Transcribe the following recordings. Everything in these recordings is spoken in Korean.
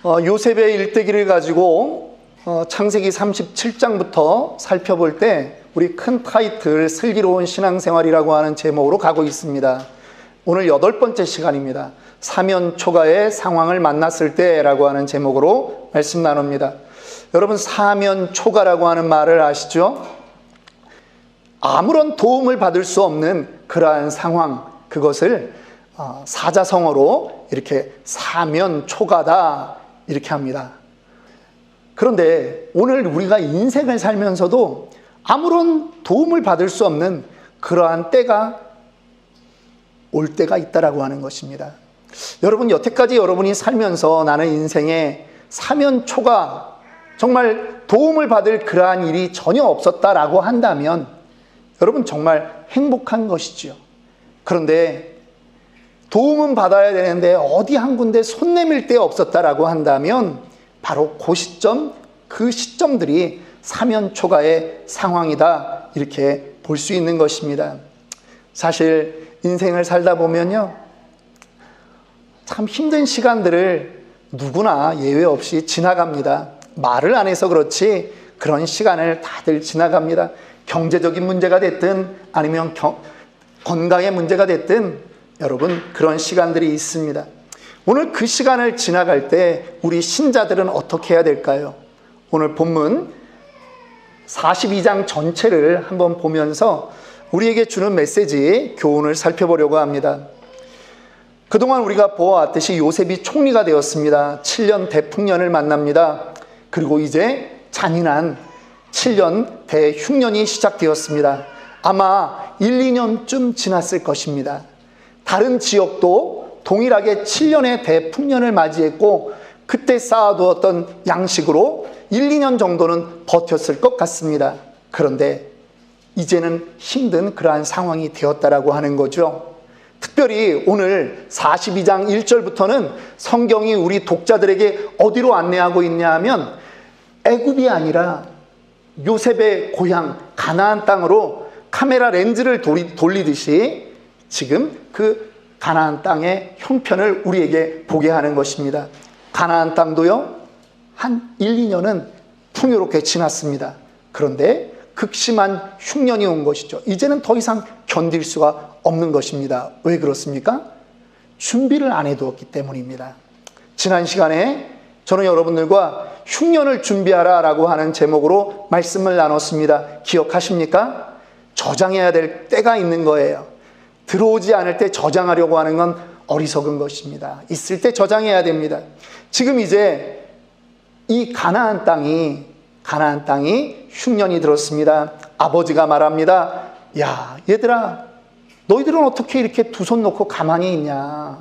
요셉의 일대기를 가지고 창세기 37장부터 살펴볼 때 우리 큰 타이틀 슬기로운 신앙생활이라고 하는 제목으로 가고 있습니다. 오늘 8번째 시간입니다. 사면초가의 상황을 만났을 때라고 하는 제목으로 말씀 나눕니다. 여러분, 사면초가라고 하는 말을 아시죠? 아무런 도움을 받을 수 없는 그러한 상황, 그것을 사자성어로 이렇게 사면초가다 이렇게 합니다. 그런데 오늘 우리가 인생을 살면서도 아무런 도움을 받을 수 없는 그러한 때가 올 때가 있다라고 하는 것입니다. 여러분, 여태까지 여러분이 살면서 나는 인생에 사면초가, 정말 도움을 받을 그러한 일이 전혀 없었다라고 한다면 여러분 정말 행복한 것이지요. 그런데 도움은 받아야 되는데 어디 한 군데 손 내밀 데 없었다라고 한다면 바로 그 시점, 그 시점들이 사면초가의 상황이다 이렇게 볼 수 있는 것입니다. 사실 인생을 살다 보면요, 참 힘든 시간들을 누구나 예외 없이 지나갑니다. 말을 안 해서 그렇지 그런 시간을 다들 지나갑니다. 경제적인 문제가 됐든 아니면 건강의 문제가 됐든 여러분 그런 시간들이 있습니다. 오늘 그 시간을 지나갈 때 우리 신자들은 어떻게 해야 될까요? 오늘 본문 42장 전체를 한번 보면서 우리에게 주는 메시지, 교훈을 살펴보려고 합니다. 그동안 우리가 보아왔듯이 요셉이 총리가 되었습니다. 7년 대풍년을 만납니다. 그리고 이제 잔인한 7년 대흉년이 시작되었습니다. 아마 1, 2년쯤 지났을 것입니다. 다른 지역도 동일하게 7년의 대풍년을 맞이했고 그때 쌓아두었던 양식으로 1, 2년 정도는 버텼을 것 같습니다. 그런데 이제는 힘든 그러한 상황이 되었다라고 하는 거죠. 특별히 오늘 42장 1절부터는 성경이 우리 독자들에게 어디로 안내하고 있냐 하면 애굽이 아니라 요셉의 고향 가나안 땅으로 카메라 렌즈를 돌리듯이 지금 그 가나안 땅의 형편을 우리에게 보게 하는 것입니다. 가나안 땅도요, 한 1, 2년은 풍요롭게 지났습니다. 그런데 극심한 흉년이 온 것이죠. 이제는 더 이상 견딜 수가 없는 것입니다. 왜 그렇습니까? 준비를 안 해두었기 때문입니다. 지난 시간에 저는 여러분들과 흉년을 준비하라 라고 하는 제목으로 말씀을 나눴습니다. 기억하십니까? 저장해야 될 때가 있는 거예요. 들어오지 않을 때 저장하려고 하는 건 어리석은 것입니다. 있을 때 저장해야 됩니다. 지금 이제 이 가나안 땅이 흉년이 들었습니다. 아버지가 말합니다. 야, 얘들아, 너희들은 어떻게 이렇게 두 손 놓고 가만히 있냐?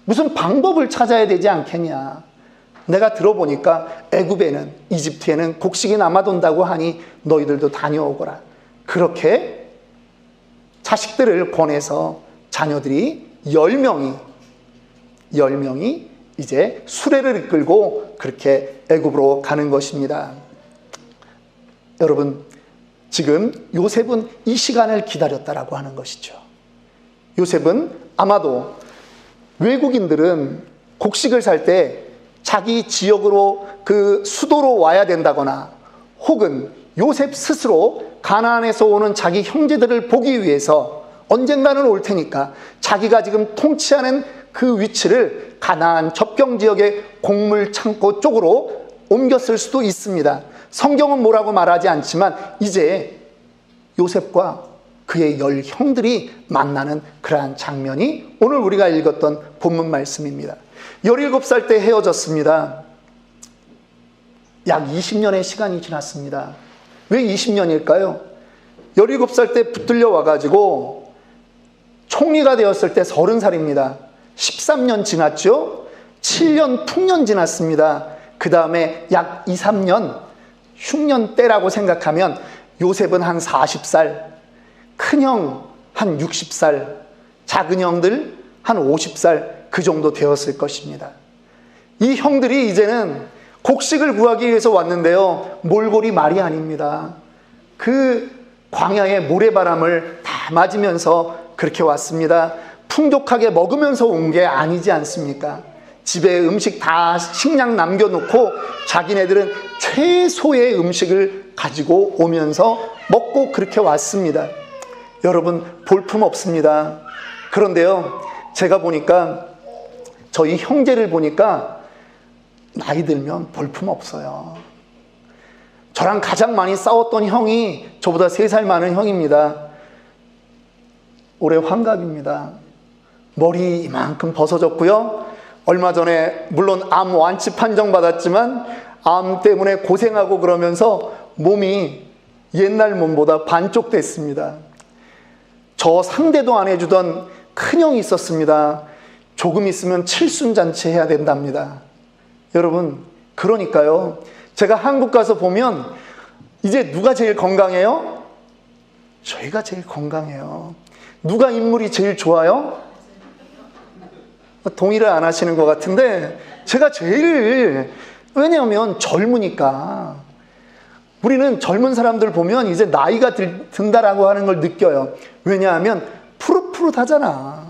무슨 방법을 찾아야 되지 않겠냐? 내가 들어보니까 애굽에는, 이집트에는 곡식이 남아돈다고 하니 너희들도 다녀오거라. 그렇게 자식들을 권해서 자녀들이 10명이 이제 수레를 이끌고 그렇게 애굽으로 가는 것입니다. 여러분, 지금 요셉은 이 시간을 기다렸다라고 하는 것이죠. 요셉은 아마도 외국인들은 곡식을 살 때 자기 지역으로 그 수도로 와야 된다거나 혹은 요셉 스스로 가나안에서 오는 자기 형제들을 보기 위해서 언젠가는 올 테니까 자기가 지금 통치하는 그 위치를 가나안 접경 지역의 곡물 창고 쪽으로 옮겼을 수도 있습니다. 성경은 뭐라고 말하지 않지만 이제 요셉과 그의 10 형들이 만나는 그러한 장면이 오늘 우리가 읽었던 본문 말씀입니다. 17살 때 헤어졌습니다. 약 20년의 시간이 지났습니다. 왜 20년일까요? 17살 때 붙들려 와가지고 총리가 되었을 때 30살입니다. 13년 지났죠? 7년 풍년 지났습니다. 그 다음에 약 2, 3년 흉년 때라고 생각하면 요셉은 한 40살, 큰형 한 60살, 작은 형들 한 50살 그 정도 되었을 것입니다. 이 형들이 이제는 곡식을 구하기 위해서 왔는데요, 몰골이 말이 아닙니다. 그 광야의 모래바람을 다 맞으면서 그렇게 왔습니다. 풍족하게 먹으면서 온 게 아니지 않습니까? 집에 음식 다 식량 남겨놓고 자기네들은 최소의 음식을 가지고 오면서 먹고 그렇게 왔습니다. 여러분, 볼품 없습니다. 그런데요, 제가 보니까 저희 형제를 보니까 나이 들면 볼품 없어요. 저랑 가장 많이 싸웠던 형이 저보다 3살 많은 형입니다. 올해 환갑입니다. 머리 이만큼 벗어졌고요. 얼마 전에 물론 암 완치 판정 받았지만 암 때문에 고생하고 그러면서 몸이 옛날 몸보다 반쪽 됐습니다. 저 상대도 안 해주던 큰형이 있었습니다. 조금 있으면 칠순잔치 해야 된답니다. 여러분, 그러니까요, 제가 한국 가서 보면 이제 누가 제일 건강해요? 저희가 제일 건강해요. 누가 인물이 제일 좋아요? 동의를 안 하시는 것 같은데 제가 제일, 왜냐하면 젊으니까. 우리는 젊은 사람들 보면 이제 나이가 든다라고 하는 걸 느껴요. 왜냐하면 푸릇푸릇하잖아.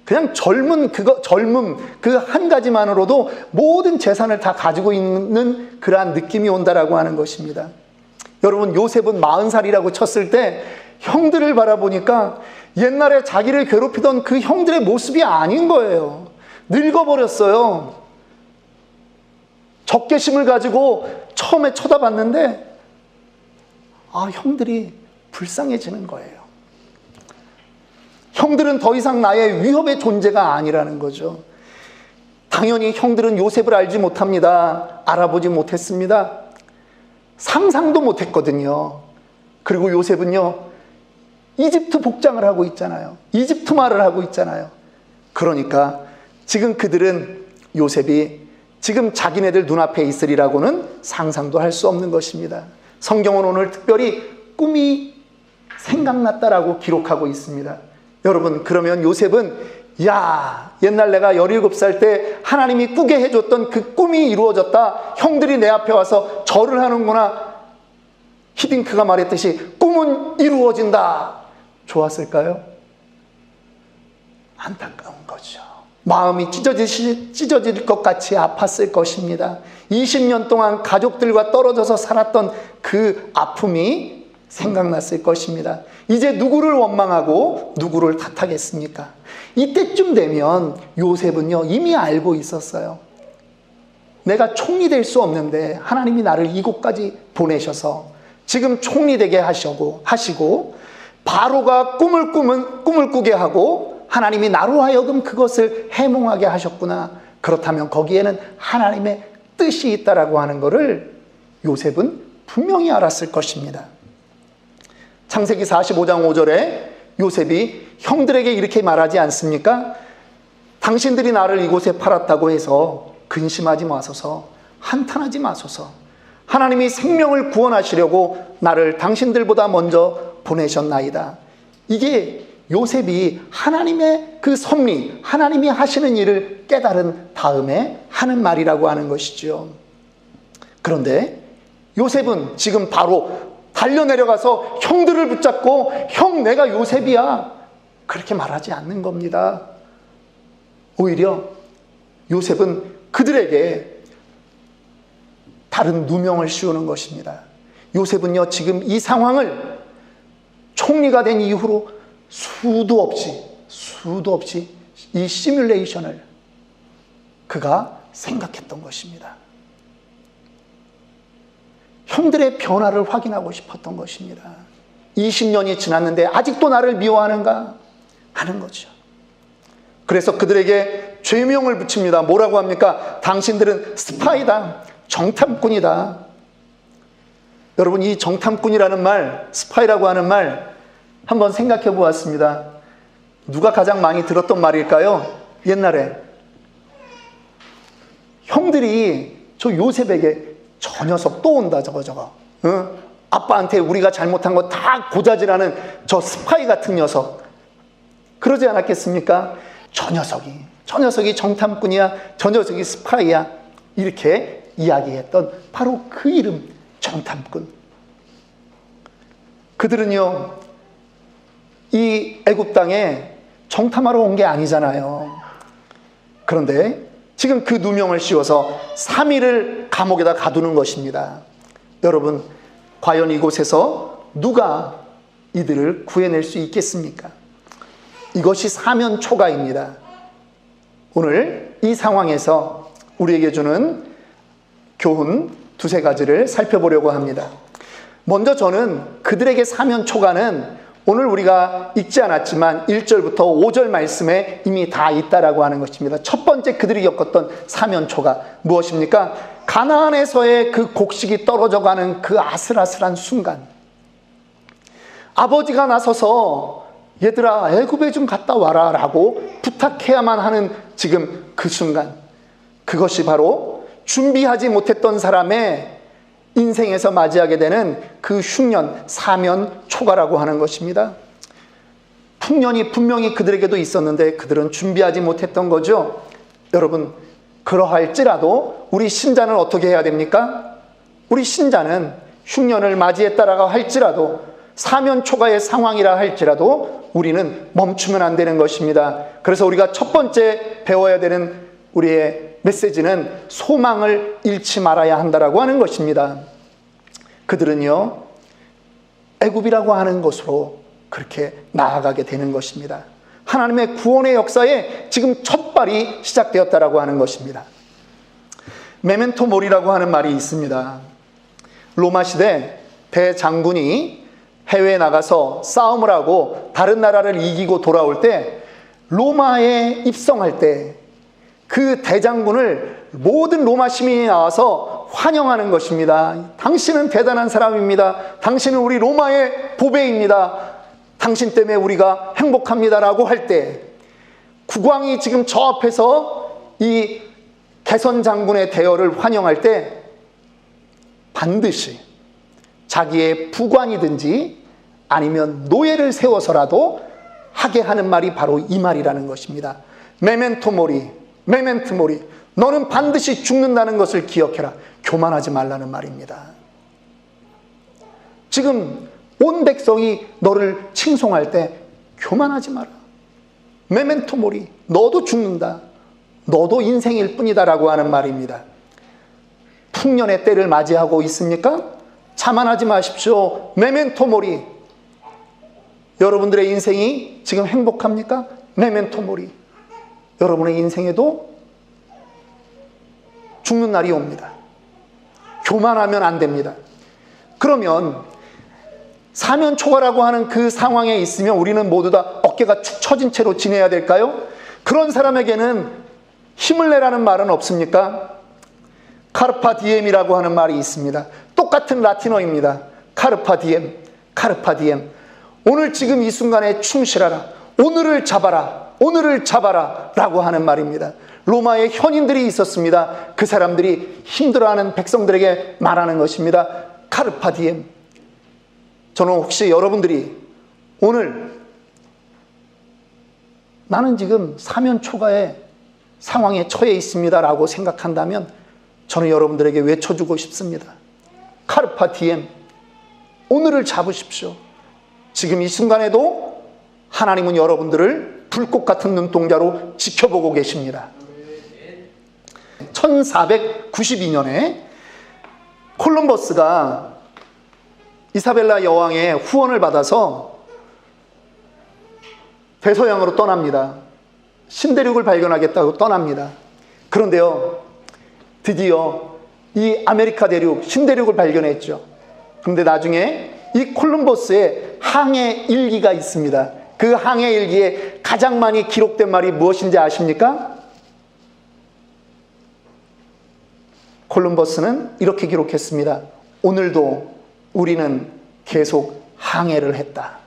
그냥 젊음 그 한 가지만으로도 모든 재산을 다 가지고 있는 그러한 느낌이 온다라고 하는 것입니다. 여러분, 요셉은 40살이라고 쳤을 때 형들을 바라보니까 옛날에 자기를 괴롭히던 그 형들의 모습이 아닌 거예요. 늙어버렸어요. 적개심을 가지고 처음에 쳐다봤는데 형들이 불쌍해지는 거예요. 형들은 더 이상 나의 위협의 존재가 아니라는 거죠. 당연히 형들은 요셉을 알지 못합니다. 알아보지 못했습니다. 상상도 못했거든요. 그리고 요셉은요, 이집트 복장을 하고 있잖아요. 이집트 말을 하고 있잖아요. 그러니까 지금 그들은 요셉이 지금 자기네들 눈앞에 있으리라고는 상상도 할 수 없는 것입니다. 성경은 오늘 특별히 꿈이 생각났다라고 기록하고 있습니다. 여러분, 그러면 요셉은 옛날 내가 17살 때 하나님이 꾸게 해줬던 그 꿈이 이루어졌다. 형들이 내 앞에 와서 절을 하는구나. 히딩크가 말했듯이 꿈은 이루어진다. 좋았을까요? 안타까운 거죠. 마음이 찢어질 것 같이 아팠을 것입니다. 20년 동안 가족들과 떨어져서 살았던 그 아픔이 생각났을 것입니다. 이제 누구를 원망하고 누구를 탓하겠습니까? 이때쯤 되면 요셉은요, 이미 알고 있었어요. 내가 총리 될 수 없는데 하나님이 나를 이곳까지 보내셔서 지금 총리 되게 하시고 바로가 꿈을 꾸게 하고 하나님이 나로 하여금 그것을 해몽하게 하셨구나. 그렇다면 거기에는 하나님의 뜻이 있다라고 하는 것을 요셉은 분명히 알았을 것입니다. 창세기 45장 5절에 요셉이 형들에게 이렇게 말하지 않습니까? 당신들이 나를 이곳에 팔았다고 해서 근심하지 마소서, 한탄하지 마소서. 하나님이 생명을 구원하시려고 나를 당신들보다 먼저 보내셨나이다. 이게 요셉이 하나님의 그 섭리, 하나님이 하시는 일을 깨달은 다음에 하는 말이라고 하는 것이죠. 그런데 요셉은 지금 바로 달려내려가서 형들을 붙잡고 형, 내가 요셉이야, 그렇게 말하지 않는 겁니다. 오히려 요셉은 그들에게 다른 누명을 씌우는 것입니다. 요셉은요, 지금 이 상황을 총리가 된 이후로 수도 없이 이 시뮬레이션을 그가 생각했던 것입니다. 형들의 변화를 확인하고 싶었던 것입니다. 20년이 지났는데 아직도 나를 미워하는가 하는 거죠. 그래서 그들에게 죄명을 붙입니다. 뭐라고 합니까? 당신들은 스파이다, 정탐꾼이다. 여러분, 이 정탐꾼이라는 말, 스파이라고 하는 말 한번 생각해 보았습니다. 누가 가장 많이 들었던 말일까요? 옛날에 형들이 저 요셉에게 저 녀석 또 온다, 저거. 응? 아빠한테 우리가 잘못한 거 다 고자질하는 저 스파이 같은 녀석. 그러지 않았겠습니까? 저 녀석이 정탐꾼이야, 저 녀석이 스파이야. 이렇게 이야기했던 바로 그 이름, 정탐꾼. 그들은요, 이 애굽 땅에 정탐하러 온 게 아니잖아요. 그런데 지금 그 누명을 씌워서 3일을 감옥에다 가두는 것입니다. 여러분, 과연 이곳에서 누가 이들을 구해낼 수 있겠습니까? 이것이 사면초가입니다. 오늘 이 상황에서 우리에게 주는 교훈 두세 가지를 살펴보려고 합니다. 먼저 저는 그들에게 사면초가는 오늘 우리가 읽지 않았지만 1절부터 5절 말씀에 이미 다 있다라고 하는 것입니다. 첫 번째 그들이 겪었던 사면초가 무엇입니까? 가나안에서의 그 곡식이 떨어져가는 그 아슬아슬한 순간, 아버지가 나서서 얘들아 애굽에 좀 갔다 와라 라고 부탁해야만 하는 지금 그 순간, 그것이 바로 준비하지 못했던 사람의 인생에서 맞이하게 되는 그 흉년, 사면초가라고 하는 것입니다. 풍년이 분명히 그들에게도 있었는데 그들은 준비하지 못했던 거죠. 여러분, 그러할지라도 우리 신자는 어떻게 해야 됩니까? 우리 신자는 흉년을 맞이했다라고 할지라도, 사면초가의 상황이라 할지라도 우리는 멈추면 안 되는 것입니다. 그래서 우리가 첫 번째 배워야 되는 우리의 메시지는 소망을 잃지 말아야 한다라고 하는 것입니다. 그들은요, 애굽이라고 하는 곳으로 그렇게 나아가게 되는 것입니다. 하나님의 구원의 역사에 지금 첫 발이 시작되었다라고 하는 것입니다. 메멘토 모리라고 하는 말이 있습니다. 로마 시대 대장군이 해외에 나가서 싸움을 하고 다른 나라를 이기고 돌아올 때, 로마에 입성할 때 그 대장군을 모든 로마 시민이 나와서 환영하는 것입니다. 당신은 대단한 사람입니다. 당신은 우리 로마의 보배입니다. 당신 때문에 우리가 행복합니다라고 할 때, 국왕이 지금 저 앞에서 이 개선 장군의 대열을 환영할 때 반드시 자기의 부관이든지 아니면 노예를 세워서라도 하게 하는 말이 바로 이 말이라는 것입니다. 메멘토 모리, 메멘토 모리, 너는 반드시 죽는다는 것을 기억해라. 교만하지 말라는 말입니다. 지금 온 백성이 너를 칭송할 때 교만하지 마라. 메멘토 모리, 너도 죽는다. 너도 인생일 뿐이다라고 하는 말입니다. 풍년의 때를 맞이하고 있습니까? 자만하지 마십시오. 메멘토 모리. 여러분들의 인생이 지금 행복합니까? 메멘토 모리. 여러분의 인생에도 죽는 날이 옵니다. 교만하면 안 됩니다. 그러면 사면초가라고 하는 그 상황에 있으면 우리는 모두 다 어깨가 축 처진 채로 지내야 될까요? 그런 사람에게는 힘을 내라는 말은 없습니까? 카르파 디엠이라고 하는 말이 있습니다. 똑같은 라틴어입니다. 카르파 디엠, 카르파 디엠. 오늘 지금 이 순간에 충실하라. 오늘을 잡아라. 오늘을 잡아라 라고 하는 말입니다. 로마의 현인들이 있었습니다. 그 사람들이 힘들어하는 백성들에게 말하는 것입니다. 카르파 디엠. 저는 혹시 여러분들이 오늘 나는 지금 사면초가의 상황에 처해 있습니다 라고 생각한다면 저는 여러분들에게 외쳐주고 싶습니다. 카르파 디엠. 오늘을 잡으십시오. 지금 이 순간에도 하나님은 여러분들을 불꽃 같은 눈동자로 지켜보고 계십니다. 1492년에 콜럼버스가 이사벨라 여왕의 후원을 받아서 대서양으로 떠납니다. 신대륙을 발견하겠다고 떠납니다. 그런데요, 드디어 이 아메리카 대륙, 신대륙을 발견했죠. 그런데 나중에 이 콜럼버스의 항해 일기가 있습니다. 그 항해 일기에 가장 많이 기록된 말이 무엇인지 아십니까? 콜럼버스는 이렇게 기록했습니다. 오늘도 우리는 계속 항해를 했다.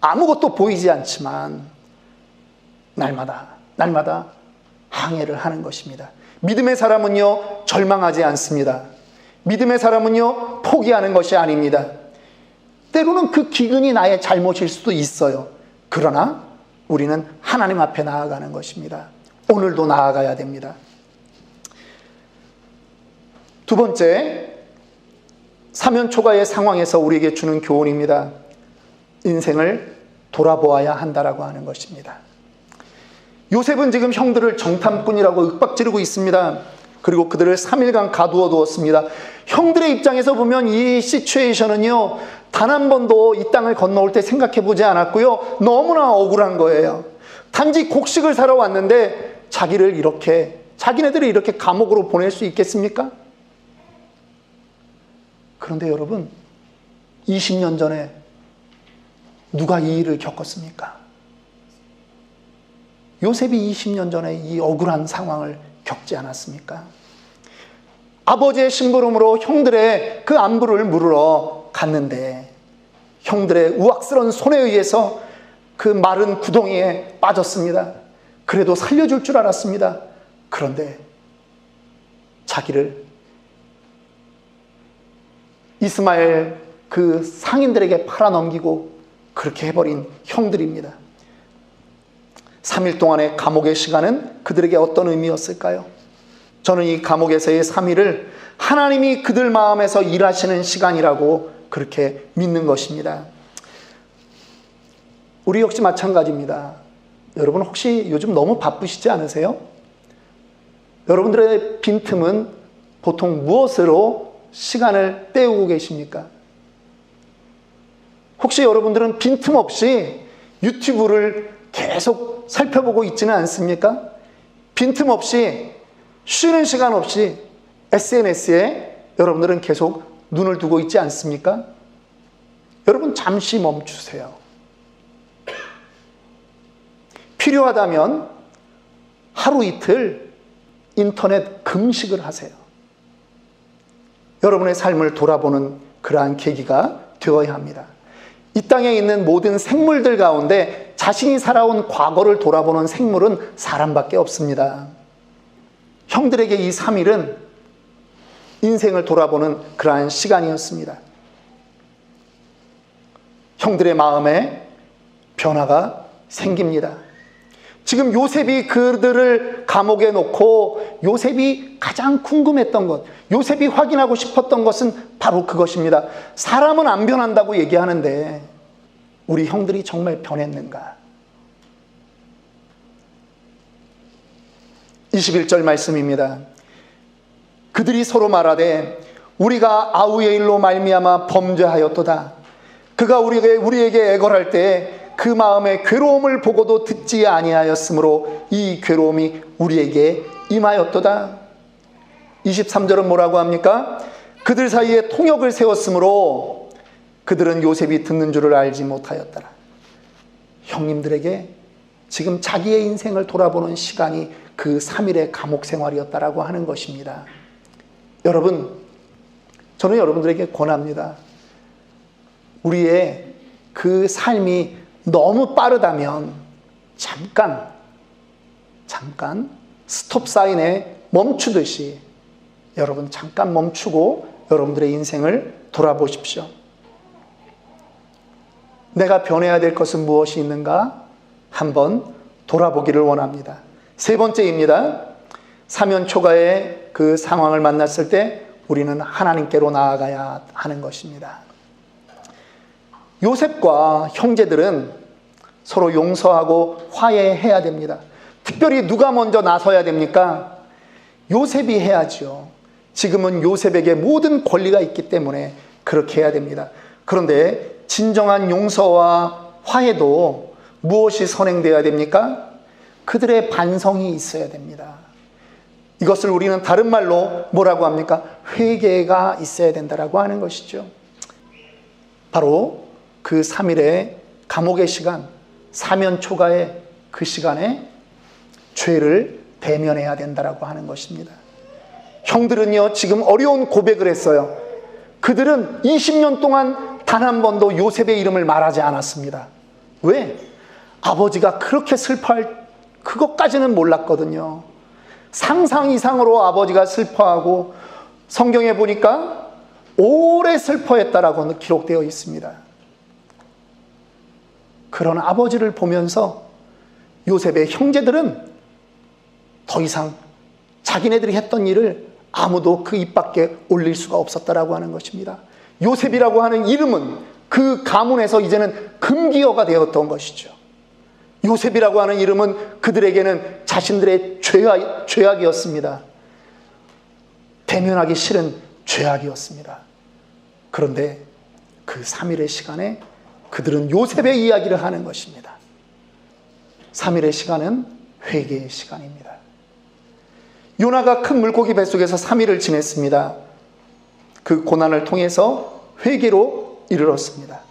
아무것도 보이지 않지만 날마다 항해를 하는 것입니다. 믿음의 사람은요, 절망하지 않습니다. 믿음의 사람은요, 포기하는 것이 아닙니다. 때로는 그 기근이 나의 잘못일 수도 있어요. 그러나 우리는 하나님 앞에 나아가는 것입니다. 오늘도 나아가야 됩니다. 두 번째, 사면초가의 상황에서 우리에게 주는 교훈입니다. 인생을 돌아보아야 한다라고 하는 것입니다. 요셉은 지금 형들을 정탐꾼이라고 윽박지르고 있습니다. 그리고 그들을 3일간 가두어 두었습니다. 형들의 입장에서 보면 이 시츄에이션은요, 단 한 번도 이 땅을 건너올 때 생각해 보지 않았고요, 너무나 억울한 거예요. 단지 곡식을 사러 왔는데 자기네들을 이렇게 감옥으로 보낼 수 있겠습니까? 그런데 여러분, 20년 전에 누가 이 일을 겪었습니까? 요셉이 20년 전에 이 억울한 상황을 겪지 않았습니까? 아버지의 심부름으로 형들의 그 안부를 물으러 갔는데 형들의 우악스러운 손에 의해서 그 마른 구덩이에 빠졌습니다. 그래도 살려줄 줄 알았습니다. 그런데 자기를 이스마엘 그 상인들에게 팔아넘기고 그렇게 해버린 형들입니다. 3일 동안의 감옥의 시간은 그들에게 어떤 의미였을까요? 저는 이 감옥에서의 3일을 하나님이 그들 마음에서 일하시는 시간이라고 그렇게 믿는 것입니다. 우리 역시 마찬가지입니다. 여러분 혹시 요즘 너무 바쁘시지 않으세요? 여러분들의 빈틈은 보통 무엇으로 시간을 때우고 계십니까? 혹시 여러분들은 빈틈없이 유튜브를 계속 살펴보고 있지는 않습니까? 빈틈없이 쉬는 시간 없이 SNS에 여러분들은 계속 눈을 두고 있지 않습니까? 여러분 잠시 멈추세요. 필요하다면 하루 이틀 인터넷 금식을 하세요. 여러분의 삶을 돌아보는 그러한 계기가 되어야 합니다. 이 땅에 있는 모든 생물들 가운데 자신이 살아온 과거를 돌아보는 생물은 사람밖에 없습니다. 형들에게 이 3일은 인생을 돌아보는 그러한 시간이었습니다. 형들의 마음에 변화가 생깁니다. 지금 요셉이 그들을 감옥에 놓고 요셉이 가장 궁금했던 것, 요셉이 확인하고 싶었던 것은 바로 그것입니다. 사람은 안 변한다고 얘기하는데 우리 형들이 정말 변했는가? 21절 말씀입니다. 그들이 서로 말하되 우리가 아우의 일로 말미암아 범죄하였도다. 그가 우리에게 애걸할 때에 그 마음의 괴로움을 보고도 듣지 아니하였으므로 이 괴로움이 우리에게 임하였도다. 23절은 뭐라고 합니까? 그들 사이에 통역을 세웠으므로 그들은 요셉이 듣는 줄을 알지 못하였더라. 형님들에게 지금 자기의 인생을 돌아보는 시간이 그 3일의 감옥 생활이었다라고 하는 것입니다. 여러분, 저는 여러분들에게 권합니다. 우리의 그 삶이 너무 빠르다면 잠깐 스톱 사인에 멈추듯이 여러분 잠깐 멈추고 여러분들의 인생을 돌아보십시오. 내가 변해야 될 것은 무엇이 있는가? 한번 돌아보기를 원합니다. 세 번째입니다. 사면 초가의 그 상황을 만났을 때 우리는 하나님께로 나아가야 하는 것입니다. 요셉과 형제들은 서로 용서하고 화해해야 됩니다. 특별히 누가 먼저 나서야 됩니까? 요셉이 해야죠. 지금은 요셉에게 모든 권리가 있기 때문에 그렇게 해야 됩니다. 그런데 진정한 용서와 화해도 무엇이 선행되어야 됩니까? 그들의 반성이 있어야 됩니다. 이것을 우리는 다른 말로 뭐라고 합니까? 회개가 있어야 된다라고 하는 것이죠. 바로 그 3일의 감옥의 시간, 사면 초가의 그 시간에 죄를 대면해야 된다라고 하는 것입니다. 형들은요, 지금 어려운 고백을 했어요. 그들은 20년 동안 단 한 번도 요셉의 이름을 말하지 않았습니다. 왜? 아버지가 그렇게 슬퍼할 그것까지는 몰랐거든요. 상상 이상으로 아버지가 슬퍼하고 성경에 보니까 오래 슬퍼했다라고 기록되어 있습니다. 그런 아버지를 보면서 요셉의 형제들은 더 이상 자기네들이 했던 일을 아무도 그 입 밖에 올릴 수가 없었다라고 하는 것입니다. 요셉이라고 하는 이름은 그 가문에서 이제는 금기어가 되었던 것이죠. 요셉이라고 하는 이름은 그들에게는 자신들의 죄악이었습니다. 대면하기 싫은 죄악이었습니다. 그런데 그 3일의 시간에 그들은 요셉의 이야기를 하는 것입니다. 3일의 시간은 회개의 시간입니다. 요나가 큰 물고기 뱃속에서 3일을 지냈습니다. 그 고난을 통해서 회개로 이르렀습니다.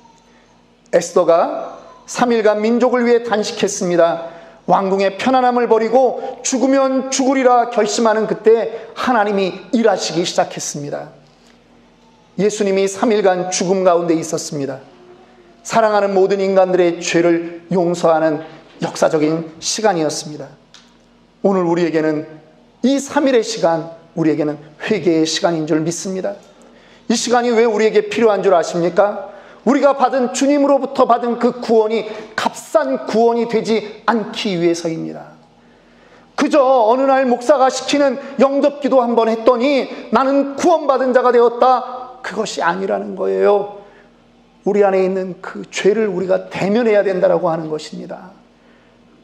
에스더가 3일간 민족을 위해 단식했습니다. 왕궁의 편안함을 버리고 죽으면 죽으리라 결심하는 그때 하나님이 일하시기 시작했습니다. 예수님이 3일간 죽음 가운데 있었습니다. 사랑하는 모든 인간들의 죄를 용서하는 역사적인 시간이었습니다. 오늘 우리에게는 이 3일의 시간, 우리에게는 회개의 시간인 줄 믿습니다. 이 시간이 왜 우리에게 필요한 줄 아십니까? 우리가 받은 주님으로부터 받은 그 구원이 값싼 구원이 되지 않기 위해서입니다. 그저 어느 날 목사가 시키는 영접기도 한번 했더니 나는 구원받은 자가 되었다, 그것이 아니라는 거예요. 우리 안에 있는 그 죄를 우리가 대면해야 된다라고 하는 것입니다.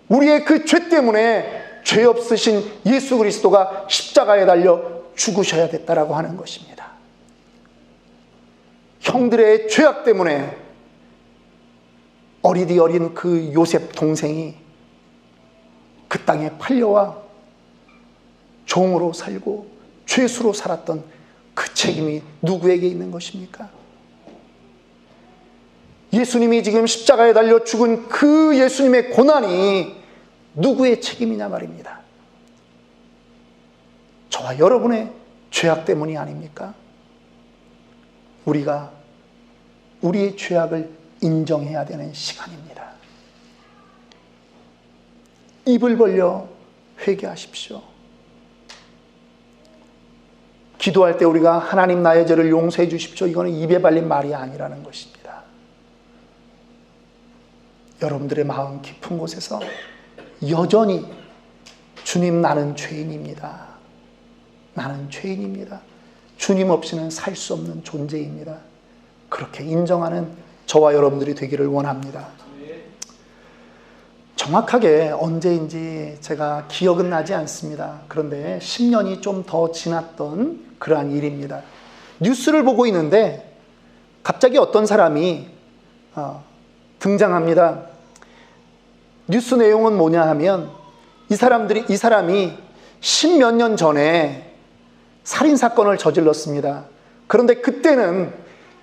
우리의 그 죄 때문에 죄 없으신 예수 그리스도가 십자가에 달려 죽으셔야 됐다라고 하는 것입니다. 형들의 죄악 때문에 어리디 어린 그 요셉 동생이 그 땅에 팔려와 종으로 살고 죄수로 살았던 그 책임이 누구에게 있는 것입니까? 예수님이 지금 십자가에 달려 죽은 그 예수님의 고난이 누구의 책임이냐 말입니다. 저와 여러분의 죄악 때문이 아닙니까? 우리가 우리의 죄악을 인정해야 되는 시간입니다. 입을 벌려 회개하십시오. 기도할 때 우리가 하나님 나의 죄를 용서해 주십시오, 이거는 입에 발린 말이 아니라는 것입니다. 여러분들의 마음 깊은 곳에서 여전히 주님, 나는 죄인입니다. 나는 죄인입니다. 주님 없이는 살 수 없는 존재입니다. 그렇게 인정하는 저와 여러분들이 되기를 원합니다. 정확하게 언제인지 제가 기억은 나지 않습니다. 그런데 10년이 좀 더 지났던 그러한 일입니다. 뉴스를 보고 있는데 갑자기 어떤 사람이 등장합니다. 뉴스 내용은 뭐냐 하면 이 사람이 10몇 년 전에 살인사건을 저질렀습니다. 그런데 그때는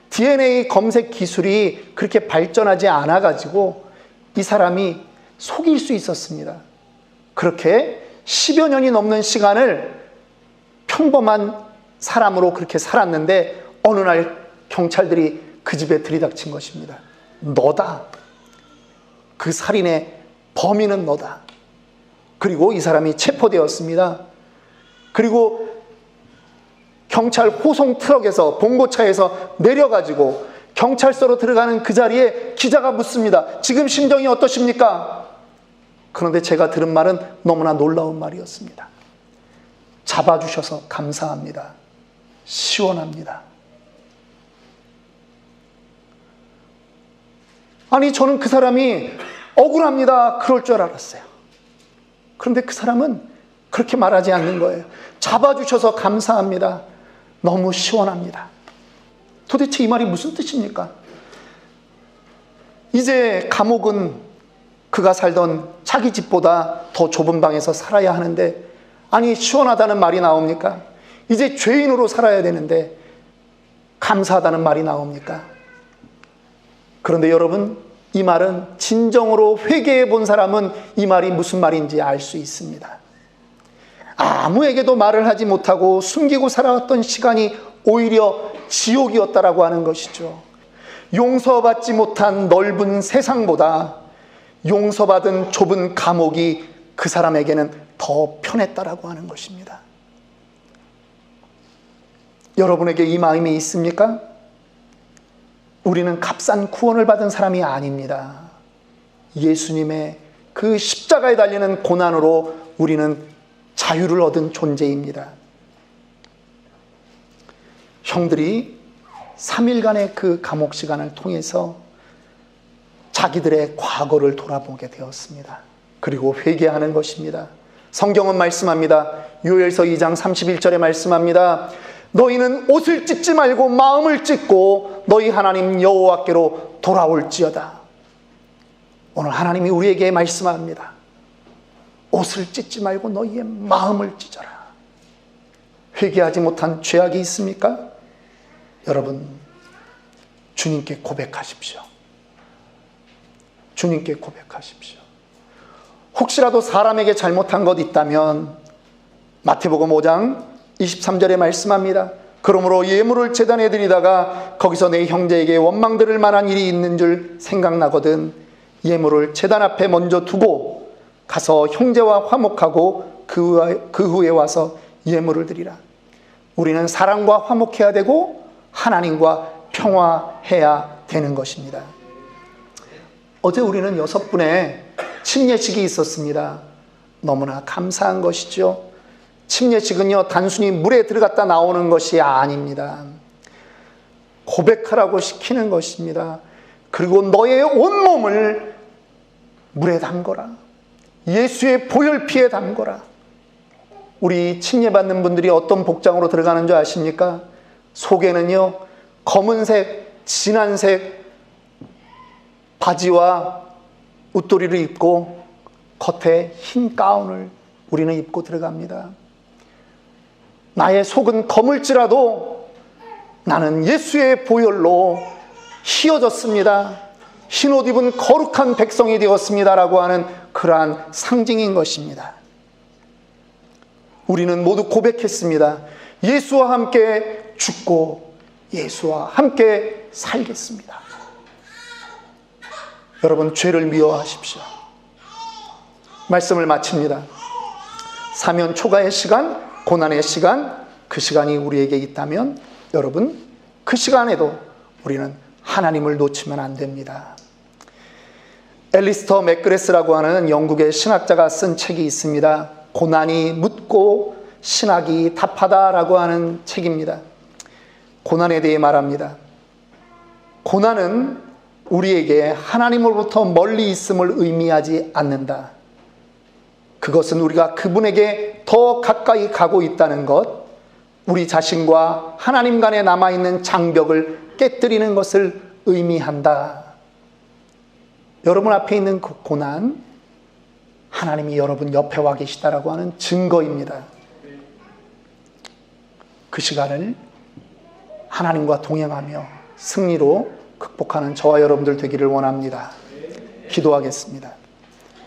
DNA 검색 기술이 그렇게 발전하지 않아가지고 이 사람이 속일 수 있었습니다. 그렇게 10여 년이 넘는 시간을 평범한 사람으로 그렇게 살았는데 어느 날 경찰들이 그 집에 들이닥친 것입니다. 너다. 그 살인의 범인은 너다. 그리고 이 사람이 체포되었습니다. 그리고 경찰 호송 트럭에서, 봉고차에서 내려가지고 경찰서로 들어가는 그 자리에 기자가 묻습니다. 지금 심정이 어떠십니까? 그런데 제가 들은 말은 너무나 놀라운 말이었습니다. 잡아주셔서 감사합니다. 시원합니다. 아니, 저는 그 사람이 억울합니다, 그럴 줄 알았어요. 그런데 그 사람은 그렇게 말하지 않는 거예요. 잡아주셔서 감사합니다. 너무 시원합니다. 도대체 이 말이 무슨 뜻입니까? 이제 감옥은 그가 살던 자기 집보다 더 좁은 방에서 살아야 하는데, 아니, 시원하다는 말이 나옵니까? 이제 죄인으로 살아야 되는데 감사하다는 말이 나옵니까? 그런데 여러분, 이 말은 진정으로 회개해 본 사람은 이 말이 무슨 말인지 알 수 있습니다. 아무에게도 말을 하지 못하고 숨기고 살아왔던 시간이 오히려 지옥이었다라고 하는 것이죠. 용서받지 못한 넓은 세상보다 용서받은 좁은 감옥이 그 사람에게는 더 편했다라고 하는 것입니다. 여러분에게 이 마음이 있습니까? 우리는 값싼 구원을 받은 사람이 아닙니다. 예수님의 그 십자가에 달리는 고난으로 우리는 자유를 얻은 존재입니다. 형들이 3일간의 그 감옥 시간을 통해서 자기들의 과거를 돌아보게 되었습니다. 그리고 회개하는 것입니다. 성경은 말씀합니다. 요엘서 2장 31절에 말씀합니다. 너희는 옷을 찢지 말고 마음을 찢고 너희 하나님 여호와께로 돌아올지어다. 오늘 하나님이 우리에게 말씀합니다. 옷을 찢지 말고 너희의 마음을 찢어라. 회개하지 못한 죄악이 있습니까? 여러분, 주님께 고백하십시오. 주님께 고백하십시오. 혹시라도 사람에게 잘못한 것 있다면 마태복음 5장 23절에 말씀합니다. 그러므로 예물을 제단에 드리다가 거기서 내 형제에게 원망 들을 만한 일이 있는 줄 생각나거든 예물을 제단 앞에 먼저 두고 가서 형제와 화목하고 그 후에 와서 예물을 드리라. 우리는 사랑과 화목해야 되고 하나님과 평화해야 되는 것입니다. 어제 우리는 6분의 침례식이 있었습니다. 너무나 감사한 것이죠. 침례식은요, 단순히 물에 들어갔다 나오는 것이 아닙니다. 고백하라고 시키는 것입니다. 그리고 너의 온몸을 물에 담거라. 예수의 보혈피에 담거라. 우리 침례받는 분들이 어떤 복장으로 들어가는 줄 아십니까? 속에는요, 검은색, 진한색 바지와 웃도리를 입고 겉에 흰 가운을 우리는 입고 들어갑니다. 나의 속은 검을지라도 나는 예수의 보혈로 휘어졌습니다. 흰옷 입은 거룩한 백성이 되었습니다라고 하는 그러한 상징인 것입니다. 우리는 모두 고백했습니다. 예수와 함께 죽고 예수와 함께 살겠습니다. 여러분, 죄를 미워하십시오. 말씀을 마칩니다. 사면 초가의 시간, 고난의 시간, 그 시간이 우리에게 있다면 여러분, 그 시간에도 우리는 하나님을 놓치면 안 됩니다. 앨리스터 맥그레스라고 하는 영국의 신학자가 쓴 책이 있습니다. 고난이 묻고 신학이 답하다라고 하는 책입니다. 고난에 대해 말합니다. 고난은 우리에게 하나님으로부터 멀리 있음을 의미하지 않는다. 그것은 우리가 그분에게 더 가까이 가고 있다는 것, 우리 자신과 하나님 간에 남아있는 장벽을 깨뜨리는 것을 의미한다. 여러분 앞에 있는 그 고난, 하나님이 여러분 옆에 와 계시다라고 하는 증거입니다. 그 시간을 하나님과 동행하며 승리로 극복하는 저와 여러분들 되기를 원합니다. 기도하겠습니다.